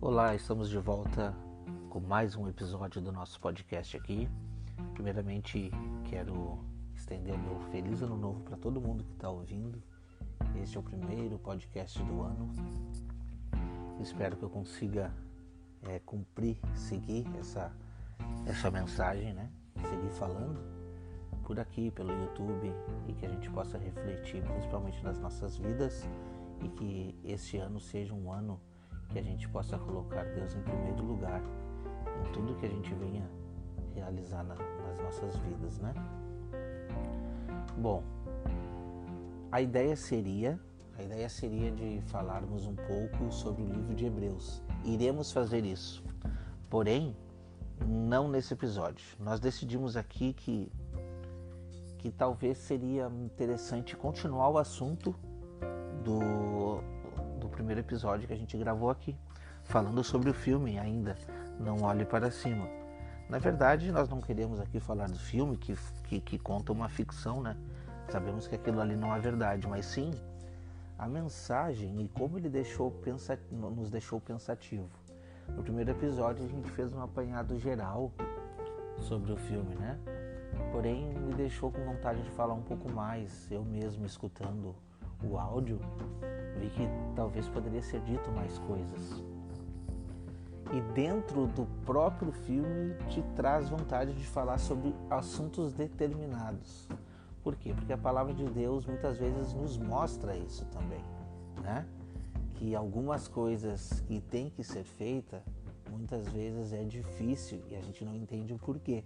Olá, estamos de volta com mais um episódio do nosso podcast aqui. Primeiramente, quero estender o meu feliz ano novo para todo mundo que está ouvindo. Este é o primeiro podcast do ano. Espero que eu consiga seguir essa mensagem, né? Seguir falando por aqui, pelo YouTube, e que a gente possa refletir principalmente nas nossas vidas e que este ano seja um ano que a gente possa colocar Deus em primeiro lugar em tudo que a gente venha realizar nas nossas vidas, né? Bom, a ideia seria de falarmos um pouco sobre o livro de Hebreus. Iremos fazer isso, porém, não nesse episódio. Nós decidimos aqui que talvez seria interessante continuar o assunto do primeiro episódio que a gente gravou aqui, falando sobre o filme ainda, Não Olhe Para Cima. Na verdade, nós não queremos aqui falar do filme que conta uma ficção, né? Sabemos que aquilo ali não é verdade, mas sim a mensagem e como ele nos deixou pensativo. No primeiro episódio a gente fez um apanhado geral sobre o filme, né? Porém, me deixou com vontade de falar um pouco mais. Eu mesmo escutando o áudio, vi que talvez poderia ser dito mais coisas. E dentro do próprio filme te traz vontade de falar sobre assuntos determinados. Por quê? Porque a palavra de Deus muitas vezes nos mostra isso também, né? Que algumas coisas que tem que ser feita, muitas vezes é difícil e a gente não entende o porquê,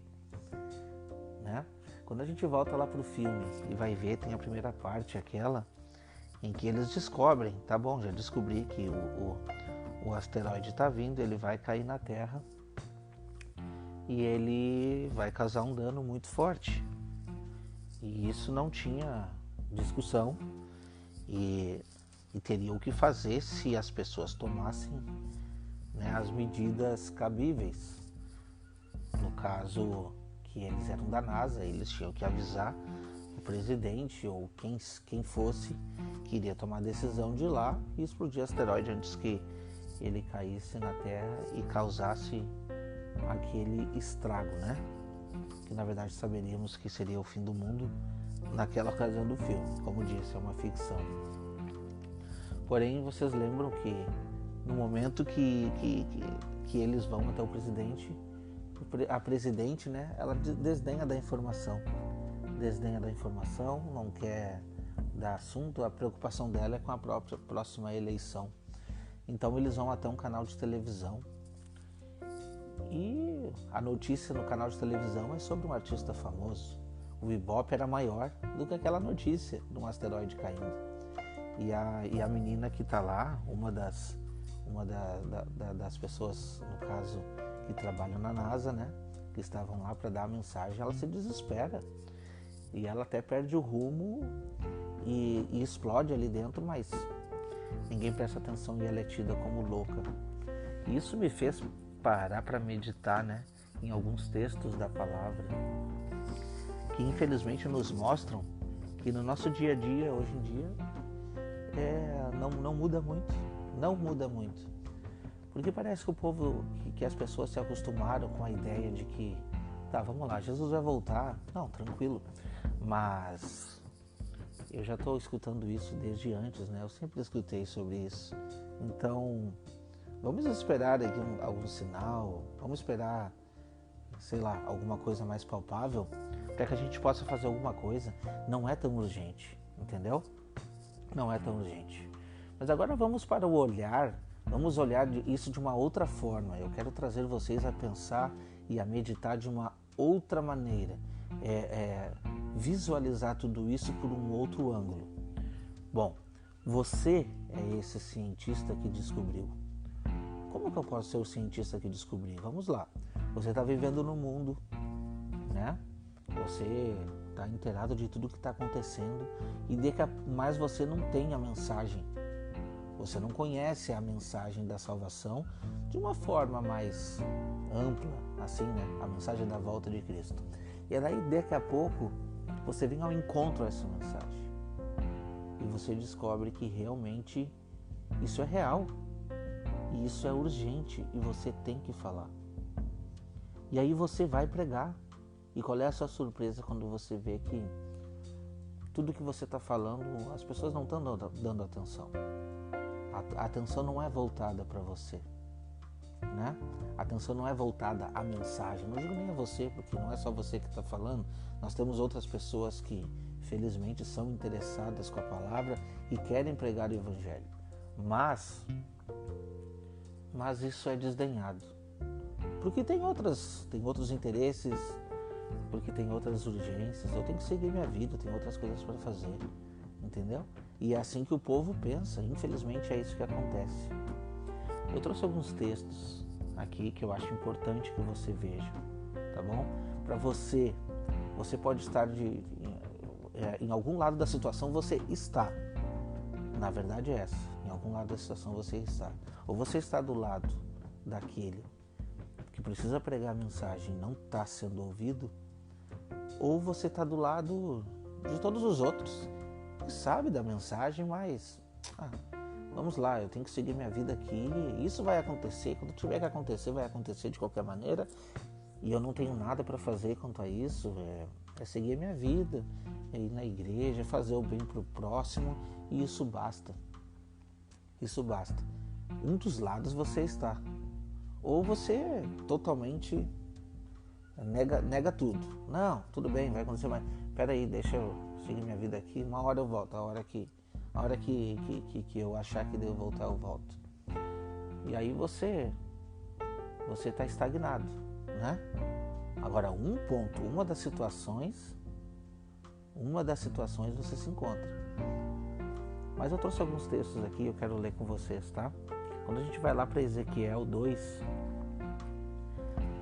né? Quando a gente volta lá pro filme e vai ver, tem a primeira parte, aquela em que eles descobrem, tá bom, já descobri que o asteroide está vindo, ele vai cair na Terra e ele vai causar um dano muito forte. E isso não tinha discussão e teria o que fazer se as pessoas tomassem, né, as medidas cabíveis. No caso que eles eram da NASA, eles tinham que avisar o presidente ou quem fosse que iria tomar a decisão de ir lá e explodir o asteroide antes que ele caísse na Terra e causasse aquele estrago, né? Que na verdade saberíamos que seria o fim do mundo naquela ocasião do filme. Como disse, é uma ficção. Porém, vocês lembram que no momento que eles vão até o presidente, a presidente, né, ela desdenha da informação, não quer dar assunto, a preocupação dela é com a própria próxima eleição. Então eles vão até um canal de televisão e a notícia no canal de televisão é sobre um artista famoso. O Ibope era maior do que aquela notícia de um asteroide caindo. E a menina que está lá, uma das pessoas, no caso, que trabalham na NASA, né, que estavam lá para dar a mensagem, ela se desespera. E ela até perde o rumo e explode ali dentro, mas ninguém presta atenção e ela é tida como louca. E isso me fez parar para meditar, né, em alguns textos da palavra que infelizmente nos mostram que no nosso dia a dia, hoje em dia, não muda muito. Porque parece que o povo, que as pessoas se acostumaram com a ideia de que, tá, vamos lá, Jesus vai voltar, não, tranquilo, mas eu já estou escutando isso desde antes, né? Eu sempre escutei sobre isso. Então, vamos esperar aqui algum sinal, vamos esperar, sei lá, alguma coisa mais palpável para que a gente possa fazer alguma coisa. Não é tão urgente, entendeu? Não é tão urgente. Mas agora vamos para o olhar, vamos olhar isso de uma outra forma. Eu quero trazer vocês a pensar e a meditar de uma outra maneira. Visualizar tudo isso por um outro ângulo. Bom, você é esse cientista que descobriu. Como que eu posso ser o cientista que descobriu? Vamos lá. Você está vivendo no mundo, né? Você está inteirado de tudo que está acontecendo e mais você não tem a mensagem. Você não conhece a mensagem da salvação de uma forma mais ampla, assim, né? A mensagem da volta de Cristo. E aí, daqui a pouco, você vem ao encontro dessa mensagem. E você descobre que realmente isso é real. E isso é urgente e você tem que falar. E aí você vai pregar. E qual é a sua surpresa quando você vê que tudo que você está falando, as pessoas não estão dando atenção. A atenção não é voltada para você, né? A atenção não é voltada à mensagem. Não digo nem a você, porque não é só você que está falando. Nós temos outras pessoas que, felizmente, são interessadas com a palavra e querem pregar o evangelho. Mas isso é desdenhado. Porque tem outros interesses, porque tem outras urgências. Eu tenho que seguir minha vida, eu tenho outras coisas para fazer, entendeu? E é assim que o povo pensa. Infelizmente é isso que acontece. Eu trouxe alguns textos aqui que eu acho importante que você veja, tá bom? Para você pode estar em algum lado da situação, você está. Na verdade é essa. Em algum lado da situação você está. Ou você está do lado daquele que precisa pregar a mensagem e não está sendo ouvido, ou você está do lado de todos os outros que sabe da mensagem, mas vamos lá, eu tenho que seguir minha vida aqui, isso vai acontecer, quando tiver que acontecer, vai acontecer de qualquer maneira, e eu não tenho nada para fazer quanto a isso, é seguir a minha vida, é ir na igreja, fazer o bem para o próximo, e isso basta. Isso basta. Um dos lados você está. Ou você totalmente nega tudo. Não, tudo bem, vai acontecer, mas peraí, deixa eu seguir minha vida aqui, uma hora eu volto, a hora que eu achar que devo voltar, eu volto. E aí você está estagnado, né? Agora, uma das situações você se encontra. Mas eu trouxe alguns textos aqui, eu quero ler com vocês, tá? Quando a gente vai lá para Ezequiel 2,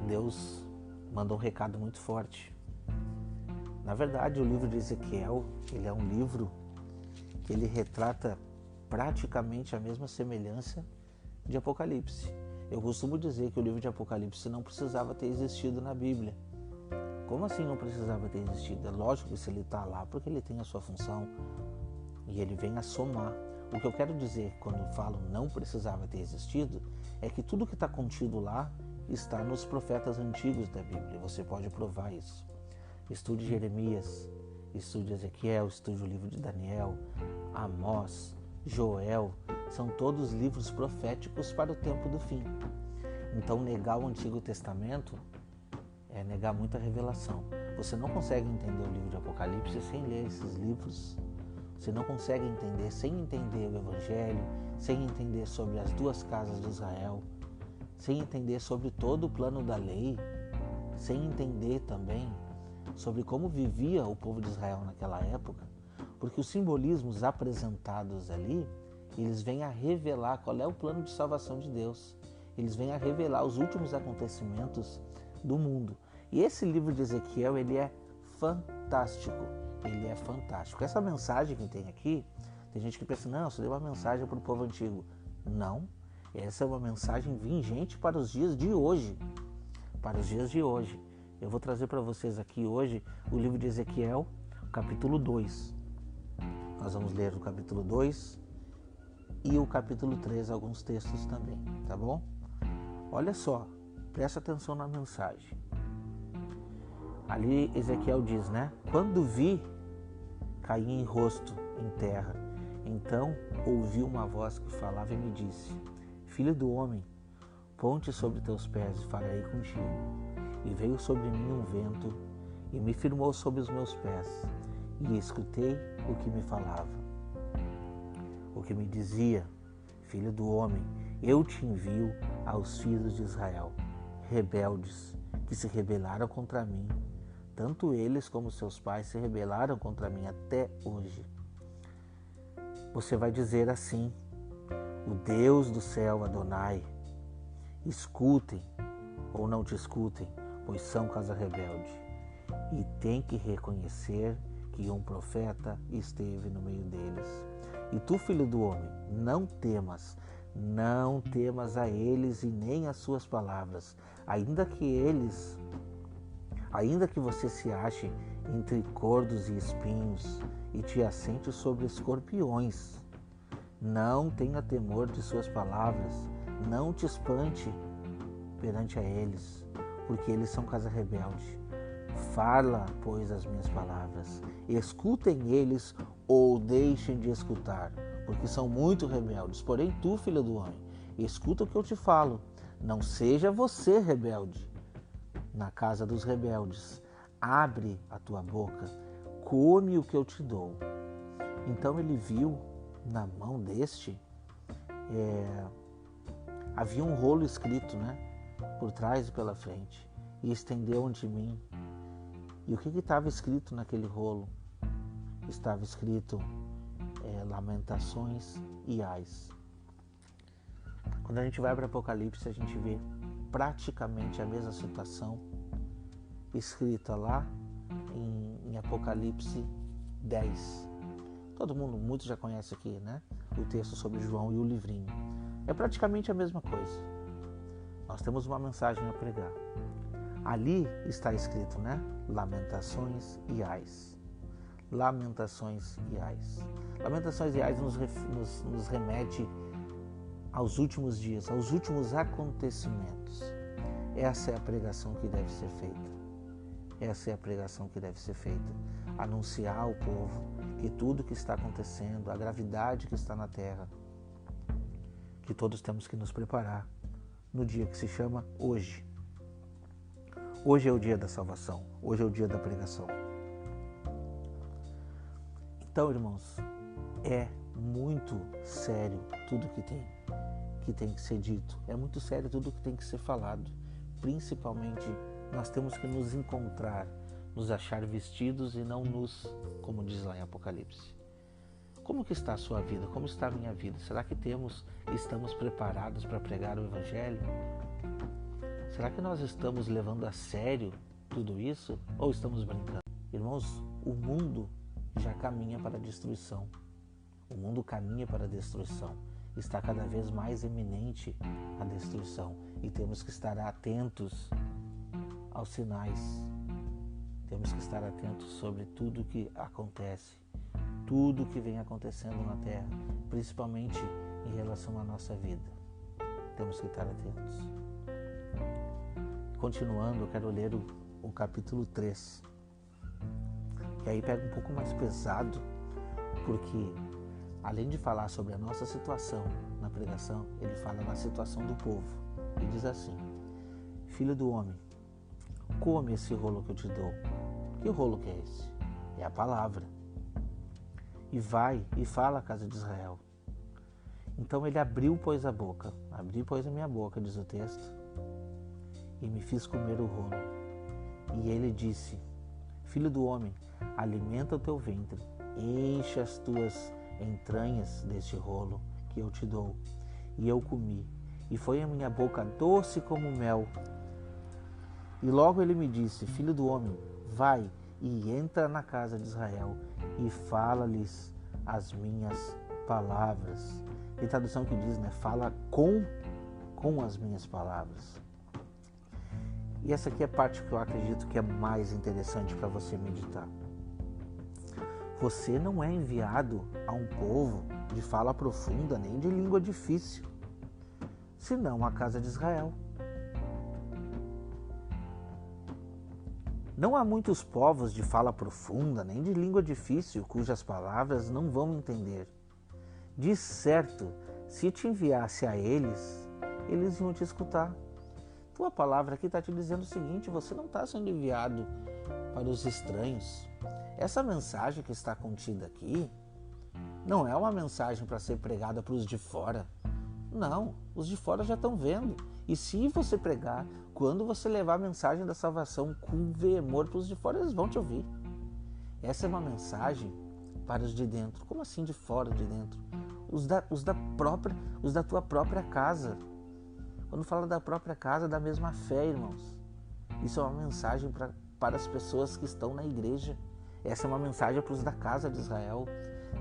Deus mandou um recado muito forte. Na verdade, o livro de Ezequiel, ele é um livro que ele retrata praticamente a mesma semelhança de Apocalipse. Eu costumo dizer que o livro de Apocalipse não precisava ter existido na Bíblia. Como assim não precisava ter existido? É lógico que se ele está lá, porque ele tem a sua função e ele vem a somar. O que eu quero dizer quando eu falo não precisava ter existido é que tudo que está contido lá está nos profetas antigos da Bíblia. Você pode provar isso. Estude Jeremias, estude Ezequiel, estude o livro de Daniel, Amós, Joel. São todos livros proféticos para o tempo do fim. Então negar o Antigo Testamento é negar muita revelação. Você não consegue entender o livro de Apocalipse sem ler esses livros. Você não consegue entender sem entender o Evangelho, sem entender sobre as duas casas de Israel, sem entender sobre todo o plano da lei, sem entender também sobre como vivia o povo de Israel naquela época, porque os simbolismos apresentados ali, eles vêm a revelar qual é o plano de salvação de Deus. Eles vêm a revelar os últimos acontecimentos do mundo. E esse livro de Ezequiel, ele é fantástico. Ele é fantástico. Essa mensagem que tem aqui, tem gente que pensa, não, você deu uma mensagem para o povo antigo. Não, essa é uma mensagem vingente para os dias de hoje. Para os dias de hoje. Eu vou trazer para vocês aqui hoje o livro de Ezequiel, capítulo 2. Nós vamos ler o capítulo 2 e o capítulo 3, alguns textos também, tá bom? Olha só, presta atenção na mensagem. Ali Ezequiel diz, né? Quando vi, caí em rosto em terra. Então ouvi uma voz que falava e me disse, filho do homem, ponte sobre teus pés e falarei contigo. E veio sobre mim um vento e me firmou sobre os meus pés. E escutei o que me falava. O que me dizia, filho do homem, eu te envio aos filhos de Israel, rebeldes, que se rebelaram contra mim. Tanto eles como seus pais se rebelaram contra mim até hoje. Você vai dizer assim, o Deus do céu, Adonai, escutem ou não te escutem, pois são casa rebelde. E tem que reconhecer que um profeta esteve no meio deles. E tu, filho do homem, não temas a eles e nem as suas palavras, ainda que você se ache entre cordos e espinhos e te assente sobre escorpiões. Não tenha temor de suas palavras, Não te espante perante a eles, porque eles são casa rebelde. Fala, pois, as minhas palavras. Escutem eles ou deixem de escutar, porque são muito rebeldes. Porém, tu, filho do homem, escuta o que eu te falo. Não seja você rebelde na casa dos rebeldes. Abre a tua boca, come o que eu te dou. Então ele viu na mão deste, havia um rolo escrito, por trás e pela frente, e estendeu ante mim. E o que estava escrito naquele rolo? Estava escrito lamentações e ais. Quando a gente vai para Apocalipse, a gente vê praticamente a mesma situação escrita lá em Apocalipse 10. Todo mundo, muitos já conhece aqui, o texto sobre João e o livrinho. É praticamente a mesma coisa. Nós temos uma mensagem a pregar. Ali está escrito, lamentações e ais. Lamentações e ais. Lamentações e ais nos remete aos últimos dias, aos últimos acontecimentos. Essa é a pregação que deve ser feita. Essa é a pregação que deve ser feita. Anunciar ao povo que tudo que está acontecendo, a gravidade que está na terra, que todos temos que nos preparar no dia que se chama hoje. Hoje é o dia da salvação. Hoje é o dia da pregação. Então, irmãos, é muito sério tudo que tem que ser dito. É muito sério tudo que tem que ser falado. Principalmente, nós temos que nos encontrar, nos achar vestidos e não nus, como diz lá em Apocalipse. Como que está a sua vida? Como está a minha vida? Será que estamos preparados para pregar o Evangelho? Será que nós estamos levando a sério tudo isso ou estamos brincando? Irmãos, o mundo já caminha para a destruição. O mundo caminha para a destruição. Está cada vez mais iminente a destruição. E temos que estar atentos aos sinais. Temos que estar atentos sobre tudo que acontece. Tudo que vem acontecendo na Terra. Principalmente em relação à nossa vida. Temos que estar atentos. Continuando, eu quero ler o capítulo 3. Que aí pega um pouco mais pesado, porque além de falar sobre a nossa situação na pregação, ele fala na situação do povo. E diz assim: Filho do homem, come esse rolo que eu te dou. Que rolo que é esse? É a palavra. E vai e fala à casa de Israel. Então ele abriu, pois, a boca. Abri, pois, a minha boca, diz o texto, e me fiz comer o rolo. E ele disse: Filho do homem, alimenta o teu ventre, enche as tuas entranhas deste rolo que eu te dou. E eu comi, e foi a minha boca doce como mel. E logo ele me disse: Filho do homem, vai e entra na casa de Israel e fala-lhes as minhas palavras. Tem tradução que diz, fala com as minhas palavras. E essa aqui é a parte que eu acredito que é mais interessante para você meditar. Você não é enviado a um povo de fala profunda, nem de língua difícil, senão a casa de Israel. Não há muitos povos de fala profunda, nem de língua difícil, cujas palavras não vão entender. De certo, se te enviasse a eles, eles iam te escutar. Tua palavra aqui está te dizendo o seguinte: você não está sendo enviado para os estranhos. Essa mensagem que está contida aqui não é uma mensagem para ser pregada para os de fora. Não, os de fora já estão vendo. E se você pregar, quando você levar a mensagem da salvação com veemor para os de fora, eles vão te ouvir. Essa é uma mensagem para os de dentro. Como assim de fora, de dentro? Os da tua própria casa. Quando fala da própria casa, da mesma fé, irmãos. Isso é uma mensagem para as pessoas que estão na igreja. Essa é uma mensagem para os da casa de Israel.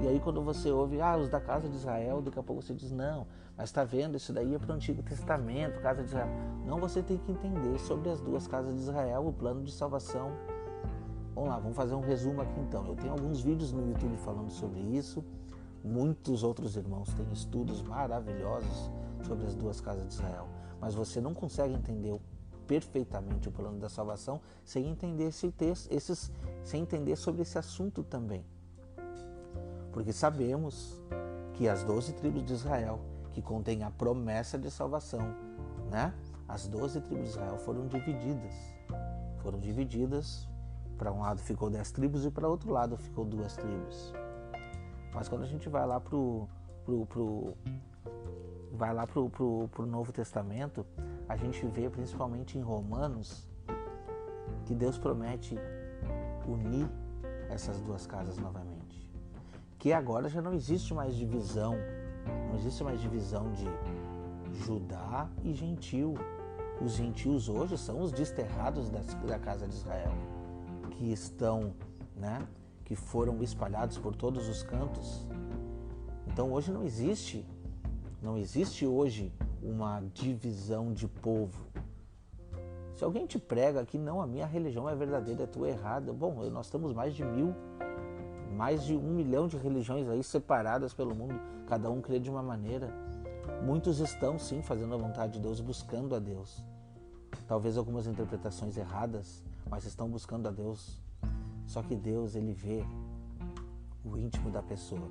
E aí quando você ouve, os da casa de Israel, daqui a pouco você diz, não, mas está vendo, isso daí é para o Antigo Testamento, casa de Israel. Não, você tem que entender sobre as duas casas de Israel, o plano de salvação. Vamos lá, vamos fazer um resumo aqui então. Eu tenho alguns vídeos no YouTube falando sobre isso, Muitos outros irmãos têm estudos maravilhosos sobre as duas casas de Israel, mas você não consegue entender perfeitamente o plano da salvação sem entender esse texto, sem entender sobre esse assunto também. Porque sabemos que as 12 tribos de Israel, que contêm a promessa de salvação, né? As 12 tribos de Israel foram divididas. Para um lado ficou 10 tribos e para outro lado ficou 2 tribos. Mas quando a gente vai lá pro Novo Testamento, a gente vê principalmente em Romanos que Deus promete unir essas duas casas novamente. Que agora já não existe mais divisão, de Judá e gentil. Os gentios hoje são os desterrados da casa de Israel, que estão, né, que foram espalhados por todos os cantos. Então hoje não existe hoje uma divisão de povo. Se alguém te prega que não, a minha religião é verdadeira, a tua é errada, bom, nós temos mais de 1 milhão de religiões aí separadas pelo mundo, cada um crê de uma maneira. Muitos estão sim fazendo a vontade de Deus, buscando a Deus. Talvez algumas interpretações erradas, mas estão buscando a Deus. Só que Deus, ele vê o íntimo da pessoa.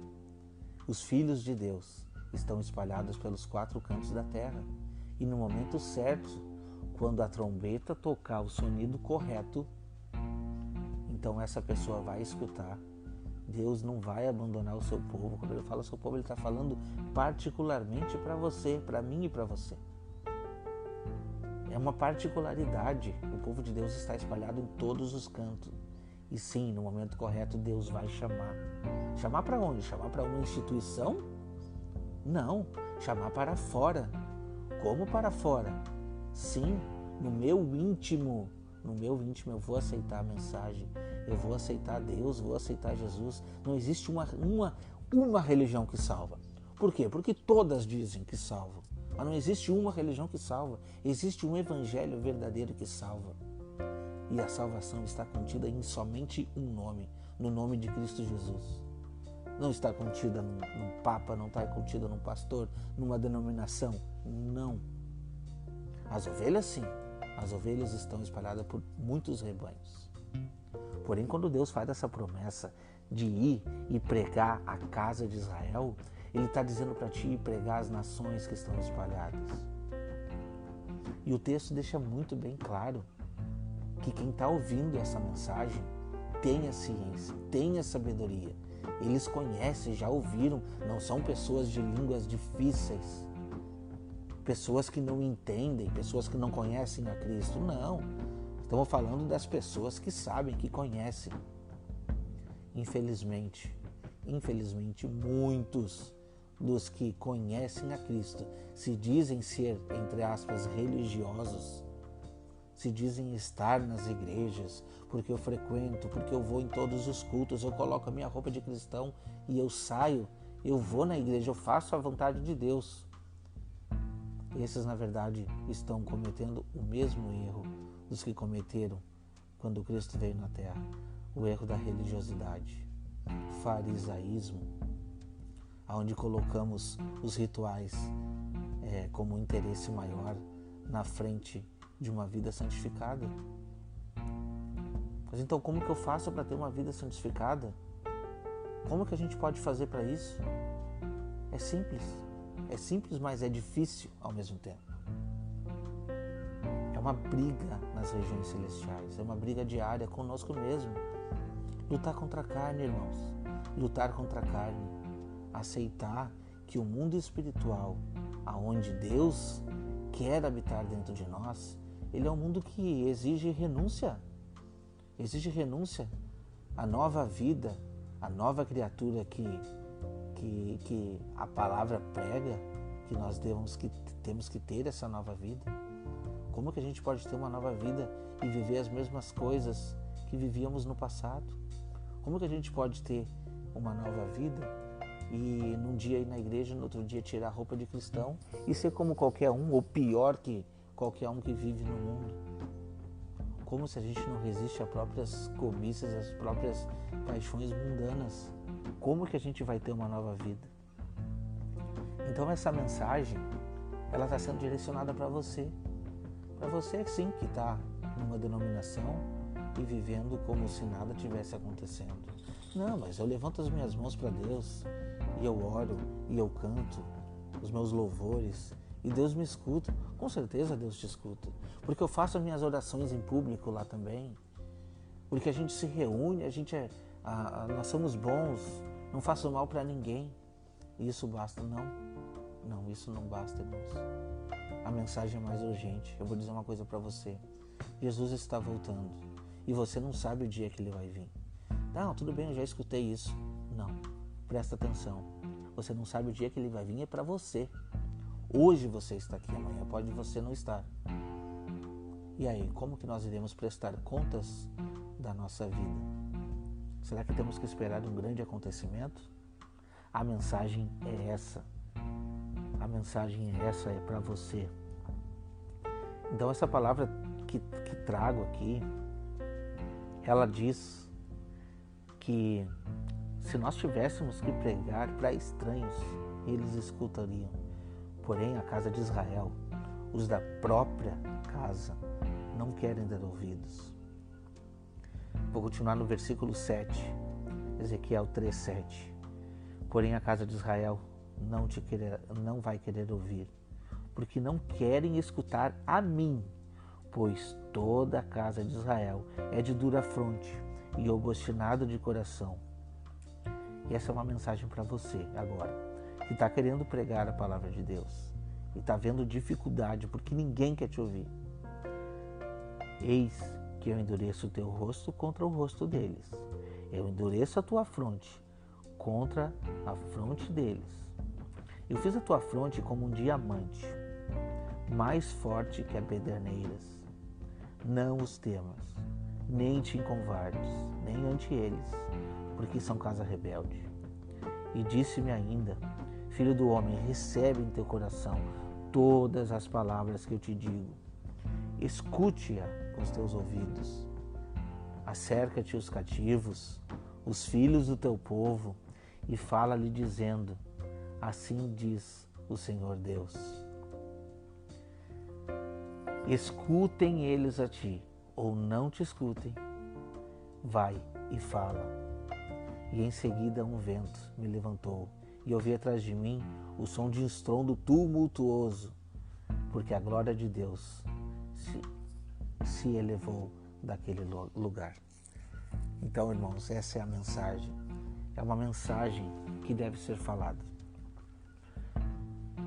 Os filhos de Deus estão espalhados pelos 4 cantos da terra. E no momento certo, quando a trombeta tocar o sonido correto, então essa pessoa vai escutar. Deus não vai abandonar o seu povo. Quando ele fala seu povo, ele está falando particularmente para você, para mim e para você. É uma particularidade. O povo de Deus está espalhado em todos os cantos. E sim, no momento correto, Deus vai chamar. Chamar para onde? Chamar para uma instituição? Não, chamar para fora. Como para fora? Sim, no meu íntimo eu vou aceitar a mensagem, eu vou aceitar Deus, vou aceitar Jesus. Não existe uma religião que salva. Por quê? Porque todas dizem que salvam. Mas não existe uma religião que salva. Existe um evangelho verdadeiro que salva. E a salvação está contida em somente um nome, no nome de Cristo Jesus. Não está contida num papa, não está contida num pastor, numa denominação. Não. As ovelhas sim. As ovelhas estão espalhadas por muitos rebanhos. Porém, quando Deus faz essa promessa de ir e pregar a casa de Israel, Ele está dizendo para ti ir pregar as nações que estão espalhadas. E o texto deixa muito bem claro que quem está ouvindo essa mensagem tem a ciência, tem a sabedoria. Eles conhecem, já ouviram, não são pessoas de línguas difíceis, pessoas que não entendem, pessoas que não conhecem a Cristo. Não, estamos falando das pessoas que sabem, que conhecem. Infelizmente, muitos dos que conhecem a Cristo se dizem ser, entre aspas, religiosos, se dizem estar nas igrejas, porque eu frequento, porque eu vou em todos os cultos, eu coloco a minha roupa de cristão e eu saio, eu vou na igreja, eu faço a vontade de Deus. Esses, na verdade, estão cometendo o mesmo erro dos que cometeram quando Cristo veio na terra. O erro da religiosidade, farisaísmo, onde colocamos os rituais como interesse maior na frente de uma vida santificada. Mas então, como que eu faço para ter uma vida santificada? Como que a gente pode fazer para isso? É simples, mas é difícil ao mesmo tempo. É uma briga nas regiões celestiais, é uma briga diária conosco mesmo. Lutar contra a carne, irmãos, lutar contra a carne, aceitar que o mundo espiritual, aonde Deus quer habitar dentro de nós, ele é um mundo que exige renúncia. A nova vida, a nova criatura que a palavra prega, que nós temos que ter essa nova vida. Como que a gente pode ter uma nova vida e viver as mesmas coisas que vivíamos no passado? Como que a gente pode ter uma nova vida e num dia ir na igreja, no outro dia tirar a roupa de cristão e ser como qualquer um, ou pior que qualquer um que vive no mundo? Como se a gente não resiste às próprias cobiças, às próprias paixões mundanas? Como que a gente vai ter uma nova vida? Então essa mensagem, ela está sendo direcionada para você. Para você, sim, que está numa denominação e vivendo como se nada tivesse acontecendo. Não, mas eu levanto as minhas mãos para Deus e eu oro e eu canto os meus louvores e Deus me escuta. Com certeza Deus te escuta, porque eu faço as minhas orações em público lá também, porque a gente se reúne, nós somos bons, não faço mal para ninguém. Isso basta? Não, isso não basta, irmãos. A mensagem é mais urgente. Eu vou dizer uma coisa para você. Jesus está voltando e você não sabe o dia que ele vai vir. Não, tudo bem, eu já escutei isso. Não, presta atenção. Você não sabe o dia que ele vai vir, é para você. Hoje você está aqui, amanhã pode você não estar. E aí, como que nós iremos prestar contas da nossa vida? Será que temos que esperar um grande acontecimento? A mensagem é essa. A mensagem é essa, é para você. Então essa palavra que trago aqui, ela diz que se nós tivéssemos que pregar para estranhos, eles escutariam. Porém, a casa de Israel, os da própria casa, não querem dar ouvidos. Vou continuar no versículo 7, Ezequiel 3:7. Porém, a casa de Israel não vai querer ouvir, porque não querem escutar a mim, pois toda a casa de Israel é de dura fronte e obstinado de coração. E essa é uma mensagem para você agora, que está querendo pregar a palavra de Deus e está vendo dificuldade porque ninguém quer te ouvir. Eis que eu endureço o teu rosto contra o rosto deles. Eu endureço a tua fronte contra a fronte deles. Eu fiz a tua fronte como um diamante, mais forte que a pederneiras. Não os temas, nem te encovardes, nem ante eles, porque são casa rebelde. E disse-me ainda: filho do homem, recebe em teu coração todas as palavras que eu te digo. Escute-a com os teus ouvidos. Acerca-te os cativos, os filhos do teu povo, e fala-lhe dizendo: assim diz o Senhor Deus. Escutem eles a ti, ou não te escutem. Vai e fala. E em seguida um vento me levantou, e ouvi atrás de mim o som de um estrondo tumultuoso, porque a glória de Deus se elevou daquele lugar. Então, irmãos, essa é a mensagem. É uma mensagem que deve ser falada.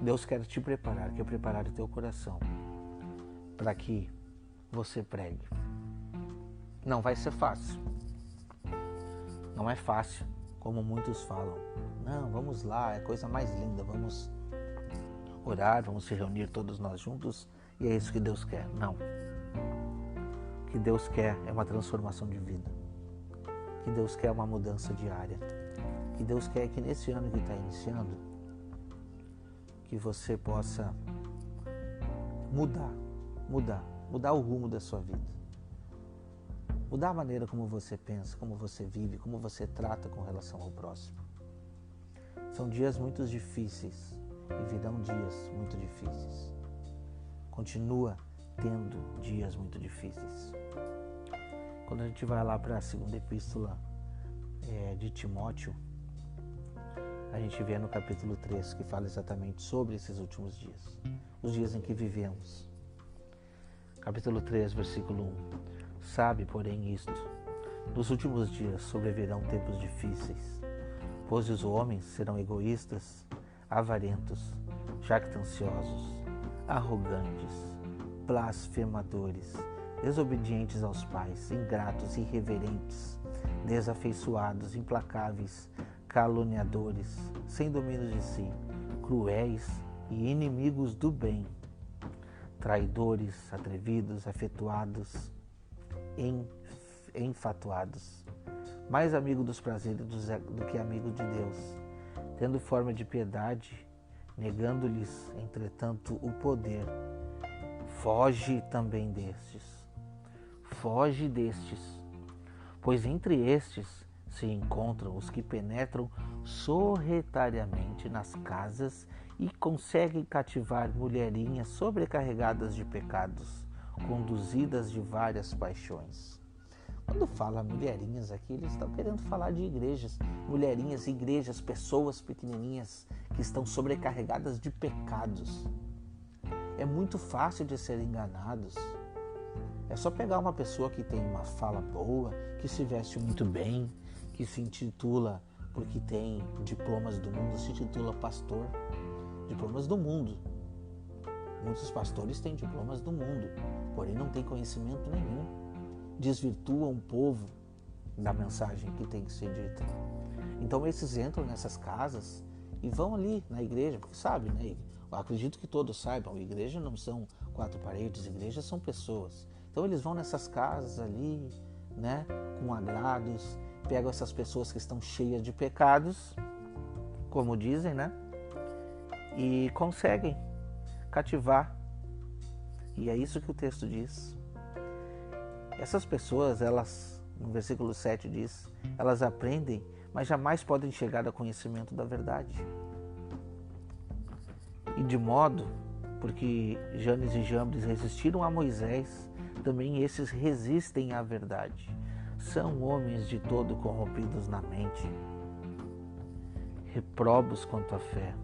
Deus quer te preparar, quer preparar o teu coração para que você pregue. Não vai ser fácil. Não é fácil, como muitos falam. Não, vamos lá, é a coisa mais linda, vamos orar, vamos se reunir todos nós juntos e é isso que Deus quer. Não. O que Deus quer é uma transformação de vida. O que Deus quer é uma mudança diária. O que Deus quer é que nesse ano que está iniciando, que você possa mudar o rumo da sua vida. Mudar a maneira como você pensa, como você vive, como você trata com relação ao próximo. São dias muito difíceis e virão dias muito difíceis. Continua tendo dias muito difíceis. Quando a gente vai lá para a segunda epístola de Timóteo, a gente vê no capítulo 3 que fala exatamente sobre esses últimos dias, os dias em que vivemos. Capítulo 3, versículo 1. Sabe, porém, isto: nos últimos dias sobrevirão tempos difíceis, pois os homens serão egoístas, avarentos, jactanciosos, arrogantes, blasfemadores, desobedientes aos pais, ingratos, irreverentes, desafeiçoados, implacáveis, caluniadores, sem domínio de si, cruéis e inimigos do bem, traidores, atrevidos, afetuados, enfatuados, mais amigo dos prazeres do que amigo de Deus, tendo forma de piedade, negando-lhes, entretanto, o poder. Foge também destes. Foge destes, pois entre estes se encontram os que penetram sorretariamente nas casas e conseguem cativar mulherinhas sobrecarregadas de pecados, conduzidas de várias paixões. Quando fala mulherinhas aqui, eles estão querendo falar de igrejas. Mulherinhas, igrejas, pessoas pequenininhas que estão sobrecarregadas de pecados. É muito fácil de ser enganados. É só pegar uma pessoa que tem uma fala boa, que se veste muito bem, que se intitula, porque tem diplomas do mundo, se intitula pastor. Diplomas do mundo. Muitos pastores têm diplomas do mundo, porém não têm conhecimento nenhum. Desvirtuam o povo da mensagem que tem que ser dita. Então esses entram nessas casas e vão ali na igreja, porque sabe, né? Eu acredito que todos saibam, igreja não são 4 paredes, igrejas são pessoas. Então eles vão nessas casas ali, né, com agrados, pegam essas pessoas que estão cheias de pecados, como dizem, né, e conseguem cativar. E é isso que o texto diz. Essas pessoas, elas, no versículo 7 diz, elas aprendem, mas jamais podem chegar ao conhecimento da verdade. E de modo, porque Janes e Jambres resistiram a Moisés, também esses resistem à verdade. São homens de todo corrompidos na mente, reprobos quanto à fé.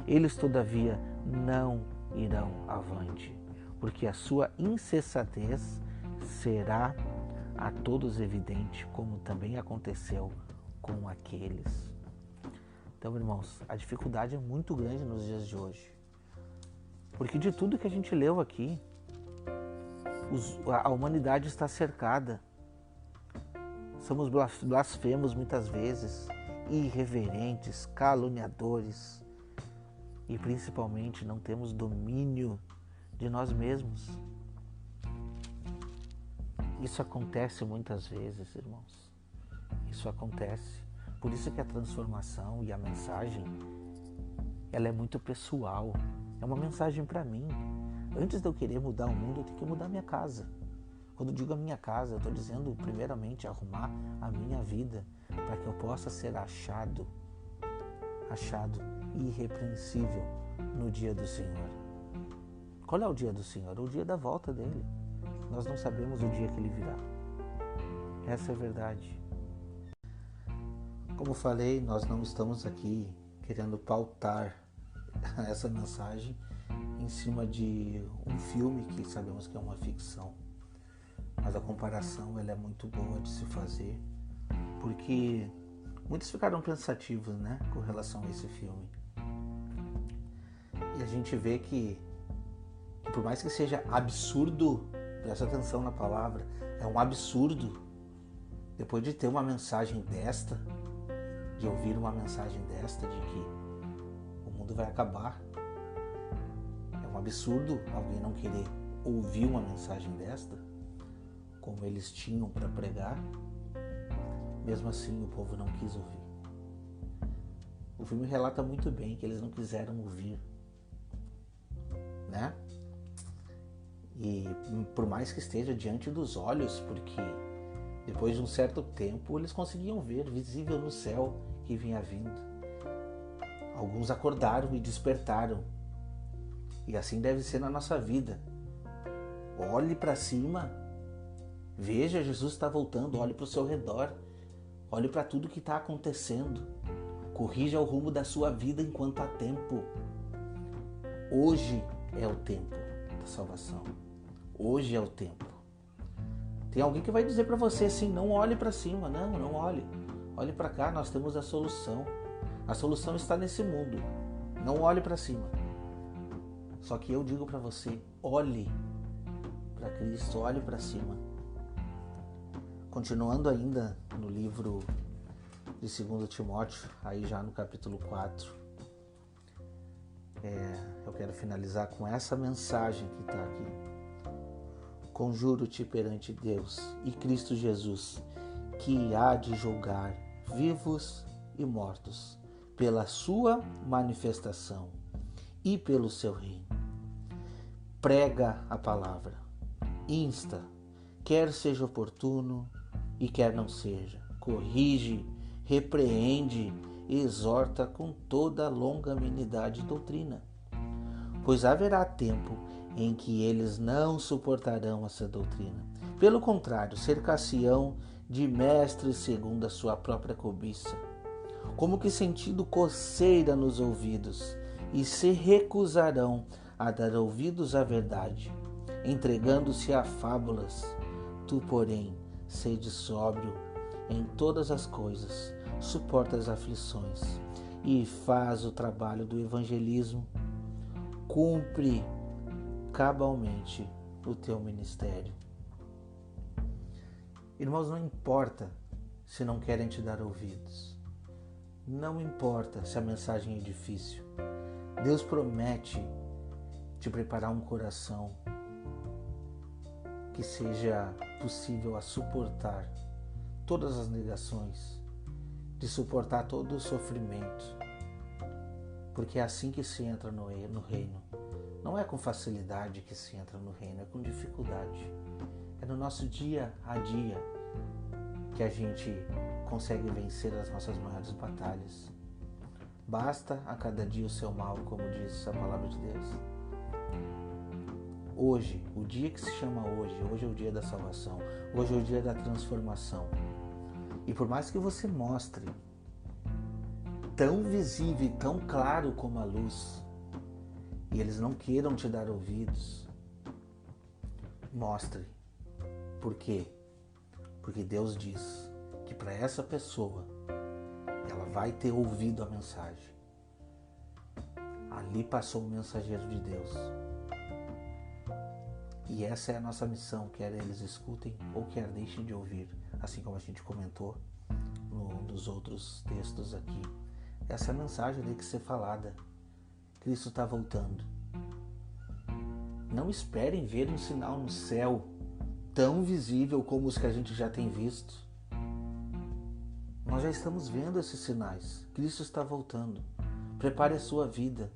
Eles, todavia, não irão avante, porque a sua insensatez será a todos evidente, como também aconteceu com aqueles. Então, irmãos, a dificuldade é muito grande nos dias de hoje. Porque de tudo que a gente leu aqui, a humanidade está cercada. Somos blasfemos muitas vezes, irreverentes, caluniadores e principalmente não temos domínio de nós mesmos. Isso acontece muitas vezes, irmãos. Isso acontece. Por isso que a transformação e a mensagem, ela é muito pessoal. É uma mensagem para mim. Antes de eu querer mudar o mundo, eu tenho que mudar a minha casa. Quando eu digo a minha casa, eu estou dizendo primeiramente arrumar a minha vida para que eu possa ser achado irrepreensível no dia do Senhor. Qual é o dia do Senhor? O dia da volta dele. Nós não sabemos o dia que ele virá. Essa é a verdade. Como falei, nós não estamos aqui querendo pautar essa mensagem em cima de um filme que sabemos que é uma ficção. Mas a comparação ela é muito boa de se fazer, porque muitos ficaram pensativos, né, com relação a esse filme. E a gente vê que por mais que seja absurdo, presta atenção na palavra, é um absurdo, depois de ter uma mensagem desta, de ouvir uma mensagem desta, de que o mundo vai acabar. É um absurdo alguém não querer ouvir uma mensagem desta, como eles tinham para pregar. Mesmo assim, o povo não quis ouvir. O filme relata muito bem que eles não quiseram ouvir, né? E por mais que esteja diante dos olhos, porque depois de um certo tempo eles conseguiam ver, visível no céu, que vinha vindo. Alguns acordaram e despertaram. E assim deve ser na nossa vida. Olhe para cima, veja, Jesus está voltando, olhe para o seu redor, olhe para tudo que está acontecendo, corrija o rumo da sua vida enquanto há tempo. Hoje é o tempo da salvação. Hoje é o tempo. Tem alguém que vai dizer para você assim, não olhe para cima, não olhe. Olhe para cá, nós temos a solução. A solução está nesse mundo. Não olhe para cima. Só que eu digo para você, olhe para Cristo, olhe para cima. Continuando ainda no livro de 2 Timóteo, aí já no capítulo 4, eu quero finalizar com essa mensagem que está aqui. Conjuro-te perante Deus e Cristo Jesus, que há de julgar vivos e mortos, pela sua manifestação e pelo seu reino. Prega a palavra, insta, quer seja oportuno e quer não seja, corrige repreende e exorta com toda a longanimidade e doutrina. Pois haverá tempo em que eles não suportarão essa doutrina. Pelo contrário, cercar-se-ão de mestres segundo a sua própria cobiça, como que sentindo coceira nos ouvidos, e se recusarão a dar ouvidos à verdade, entregando-se a fábulas. Tu, porém, sede sóbrio em todas as coisas, suporta as aflições e faz o trabalho do evangelismo. Cumpre cabalmente o teu ministério. Irmãos, não importa se não querem te dar ouvidos. Não importa se a mensagem é difícil. Deus promete te preparar um coração que seja possível a suportar todas as negações, de suportar todo o sofrimento, porque é assim que se entra no reino. Não é com facilidade que se entra no reino, é com dificuldade. É no nosso dia a dia que a gente consegue vencer as nossas maiores batalhas. Basta a cada dia o seu mal, como diz a palavra de Deus. Hoje, o dia que se chama hoje é o dia da salvação, hoje é o dia da transformação. E por mais que você mostre tão visível e tão claro como a luz, e eles não queiram te dar ouvidos, mostre. Por quê? Porque Deus diz que para essa pessoa, ela vai ter ouvido a mensagem. Ali passou o mensageiro de Deus. E essa é a nossa missão, quer eles escutem ou quer deixem de ouvir, assim como a gente comentou nos outros textos aqui. Essa é a mensagem tem que ser falada. Cristo está voltando. Não esperem ver um sinal no céu tão visível como os que a gente já tem visto. Nós já estamos vendo esses sinais. Cristo está voltando. Prepare a sua vida.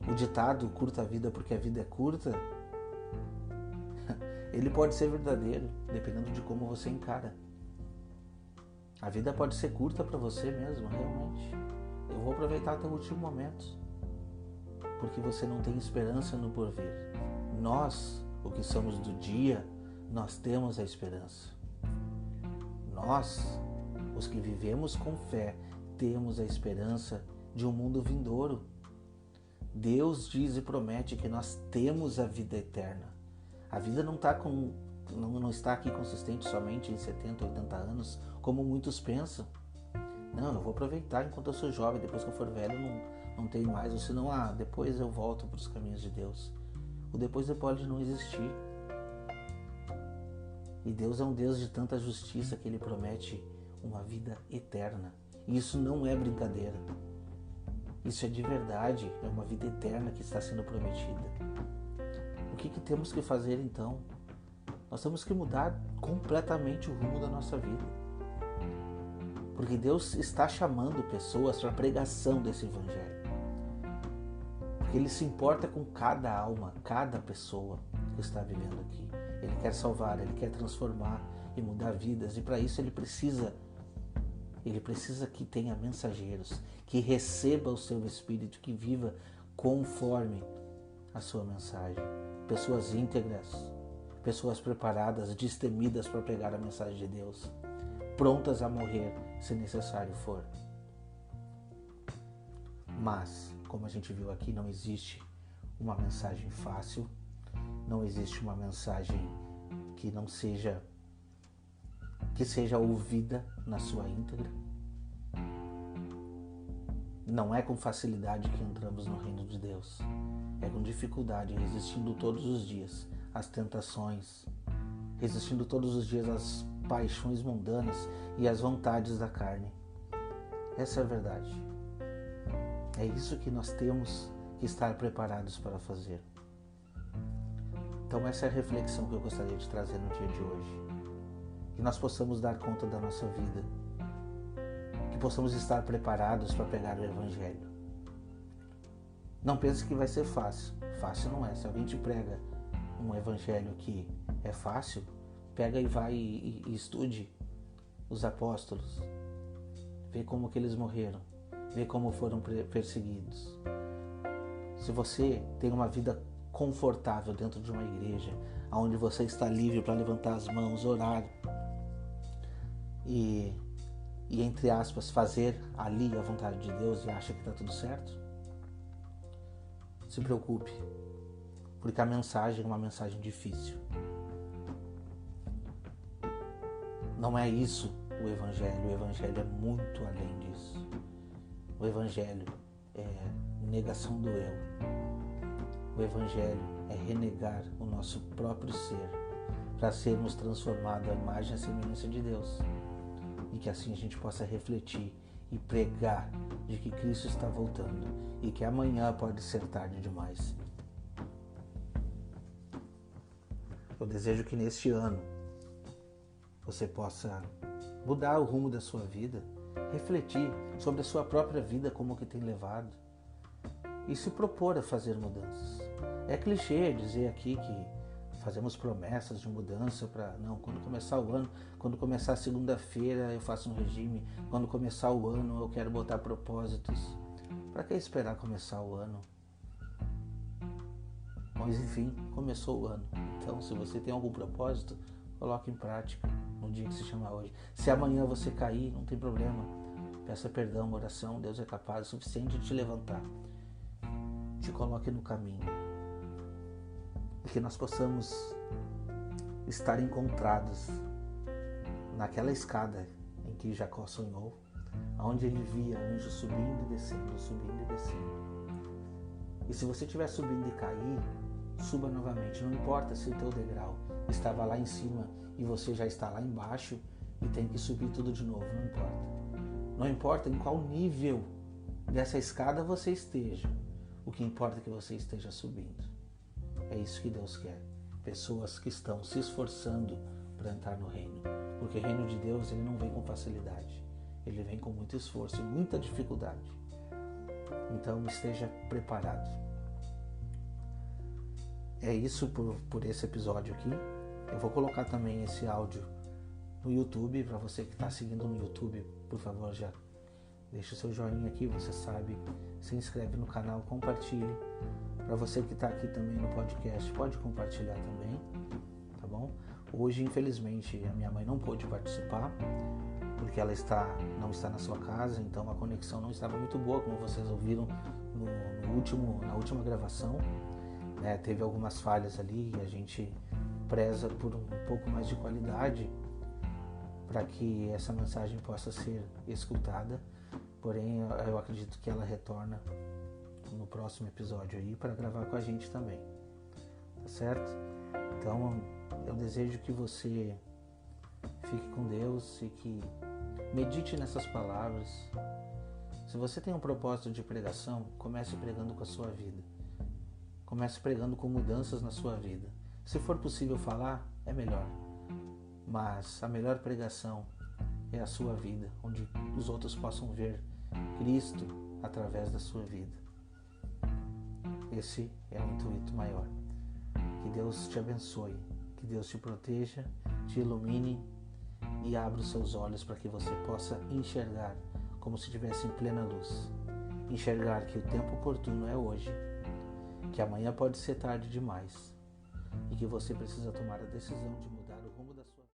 O ditado curta a vida porque a vida é curta, ele pode ser verdadeiro, dependendo de como você encara. A vida pode ser curta para você mesmo, realmente. Eu vou aproveitar até o último momento, porque você não tem esperança no porvir. Nós, o que somos do dia, nós temos a esperança. Nós, os que vivemos com fé, temos a esperança de um mundo vindouro. Deus diz e promete que nós temos a vida eterna. A vida não está aqui consistente somente em 70, 80 anos, como muitos pensam. Não, eu vou aproveitar enquanto eu sou jovem, depois que eu for velho não tenho mais, ou senão, depois eu volto para os caminhos de Deus. O depois pode não existir. E Deus é um Deus de tanta justiça que Ele promete uma vida eterna. E isso não é brincadeira. Isso é de verdade, é uma vida eterna que está sendo prometida. O que temos que fazer então? Nós temos que mudar completamente o rumo da nossa vida. Porque Deus está chamando pessoas para a pregação desse evangelho. Porque Ele se importa com cada alma, cada pessoa que está vivendo aqui. Ele quer salvar, Ele quer transformar e mudar vidas. E para isso Ele precisa que tenha mensageiros, que receba o seu Espírito, que viva conforme a sua mensagem. Pessoas íntegras, pessoas preparadas, destemidas para pregar a mensagem de Deus, prontas a morrer se necessário for. Mas, como a gente viu aqui, não existe uma mensagem fácil, não existe uma mensagem que seja ouvida na sua íntegra. Não é com facilidade que entramos no reino de Deus. É com dificuldade, resistindo todos os dias às tentações, resistindo todos os dias às paixões mundanas e às vontades da carne. Essa é a verdade. É isso que nós temos que estar preparados para fazer. Então essa é a reflexão que eu gostaria de trazer no dia de hoje. Que nós possamos dar conta da nossa vida. Que possamos estar preparados para pregar o Evangelho. Não pense que vai ser fácil. Fácil não é. Se alguém te prega um Evangelho que é fácil, pega e vai e estude os apóstolos. vê como que eles morreram, vê como foram perseguidos. Se você tem uma vida confortável dentro de uma igreja, onde você está livre para levantar as mãos, orar e entre aspas, fazer ali a vontade de Deus e acha que está tudo certo, se preocupe, porque a mensagem é uma mensagem difícil. Não é isso o Evangelho é muito além disso. O Evangelho é negação do eu. O Evangelho é renegar o nosso próprio ser para sermos transformados à imagem e à semelhança de Deus. E que assim a gente possa refletir e pregar de que Cristo está voltando e que amanhã pode ser tarde demais. Eu desejo que neste ano você possa mudar o rumo da sua vida, refletir sobre a sua própria vida, como que tem levado, e se propor a fazer mudanças. É clichê dizer aqui que fazemos promessas de mudança para, não, quando começar o ano, quando começar a segunda-feira eu faço um regime, quando começar o ano eu quero botar propósitos. Para que esperar começar o ano? Mas enfim, começou o ano. Então, se você tem algum propósito, coloque em prática no dia que se chama hoje. Se amanhã você cair, não tem problema. Peça perdão, oração, Deus é capaz o suficiente de te levantar. Te coloque no caminho. E que nós possamos estar encontrados naquela escada em que Jacó sonhou, onde ele via anjos subindo e descendo, subindo e descendo. E se você estiver subindo e cair, suba novamente. Não importa se o teu degrau estava lá em cima e você já está lá embaixo e tem que subir tudo de novo, não importa. Não importa em qual nível dessa escada você esteja, o que importa é que você esteja subindo. É isso que Deus quer. Pessoas que estão se esforçando para entrar no reino. Porque o reino de Deus, ele não vem com facilidade. Ele vem com muito esforço e muita dificuldade. Então esteja preparado. É isso por esse episódio aqui. Eu vou colocar também esse áudio no YouTube. Para você que está seguindo no YouTube, por favor, já deixa o seu joinha aqui, você sabe. Se inscreve no canal, compartilhe. Para você que está aqui também no podcast, pode compartilhar também, tá bom? Hoje, infelizmente, a minha mãe não pôde participar, porque ela não está na sua casa, então a conexão não estava muito boa, como vocês ouviram na última gravação. Teve algumas falhas ali e a gente preza por um pouco mais de qualidade para que essa mensagem possa ser escutada. Porém, eu acredito que ela retorna no próximo episódio aí para gravar com a gente também, tá certo? Então eu desejo que você fique com Deus e que medite nessas palavras. Se você tem um propósito de pregação, comece pregando com a sua vida, comece pregando com mudanças na sua vida. Se for possível falar, é melhor, mas a melhor pregação é a sua vida, onde os outros possam ver Cristo através da sua vida. Esse é o intuito maior. Que Deus te abençoe, que Deus te proteja, te ilumine e abra os seus olhos para que você possa enxergar como se estivesse em plena luz. Enxergar que o tempo oportuno é hoje, que amanhã pode ser tarde demais e que você precisa tomar a decisão de mudar.